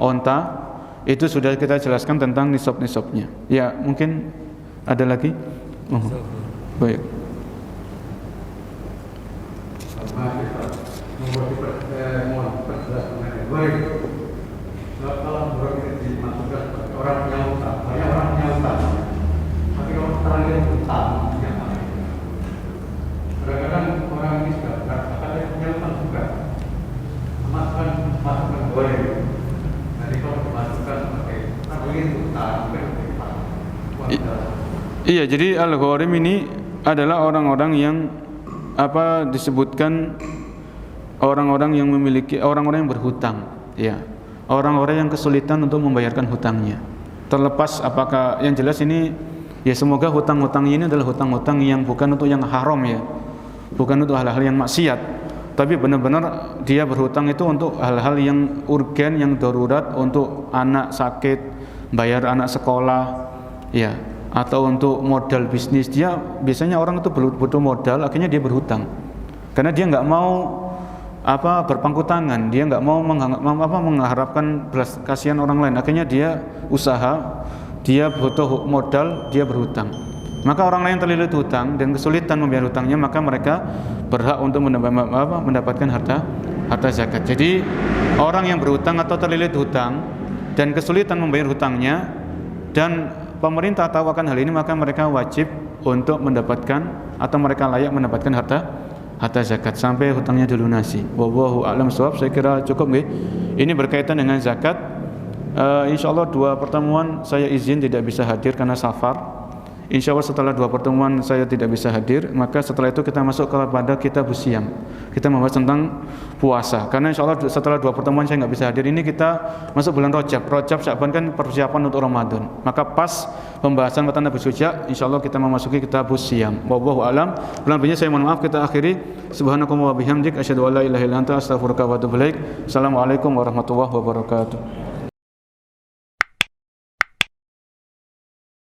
onta. Itu sudah kita jelaskan tentang nisab-nisabnya. Ya, mungkin ada lagi. Baik. Kalau dimasukkan orang punya utang, banyak orang punya utang, tapi orang yang utang, kadang-kadang orang ini sudah berat, ada punya utang juga, masukkan goreng. Jadi kalau dimasukkan sebagai ingin utang, iya, jadi al-gharim ini adalah orang-orang yang disebutkan orang-orang yang memiliki, orang-orang yang berhutang, ya. Orang-orang yang kesulitan untuk membayarkan hutangnya. Terlepas apakah, yang jelas ini ya, semoga hutang-hutang ini adalah hutang-hutang yang bukan untuk yang haram ya, bukan untuk hal-hal yang maksiat, tapi benar-benar dia berhutang itu untuk hal-hal yang urgen, yang darurat, untuk anak sakit, bayar anak sekolah, ya, atau untuk modal bisnis. Dia biasanya orang itu butuh modal, akhirnya dia berhutang karena dia nggak mau berpangku tangan, dia nggak mau mengharapkan belas kasihan orang lain, akhirnya dia usaha, dia butuh modal, dia berhutang. Maka orang lain terlilit hutang dan kesulitan membayar hutangnya, maka mereka berhak untuk mendapatkan harta zakat. Jadi orang yang berhutang atau terlilit hutang dan kesulitan membayar hutangnya, dan pemerintah tahu akan hal ini, maka mereka wajib untuk mendapatkan, atau mereka layak mendapatkan harta zakat sampai hutangnya dilunasi. Wallahu a'lam shawab. Saya kira cukup nggih. Ini berkaitan dengan zakat. Insyaallah 2 pertemuan saya izin tidak bisa hadir karena safar. Insyaallah setelah 2 pertemuan saya tidak bisa hadir, maka setelah itu kita masuk kepada kitab Siam. Kita membahas tentang puasa. Karena insyaallah setelah 2 pertemuan saya nggak bisa hadir, ini kita masuk bulan Rajab. Sya'ban kan persiapan untuk Ramadan. Maka pas pembahasan matan Nabi Suja, insyaallah kita memasuki kitab Siam. Wallahu a'lam. Bulan berikutnya saya mohon maaf, kita akhiri. Subhanakallah wa bihamdik asyhadu an la ilaha illa anta astaghfiruka wa atubu ilaik. Assalamualaikum warahmatullahi wabarakatuh.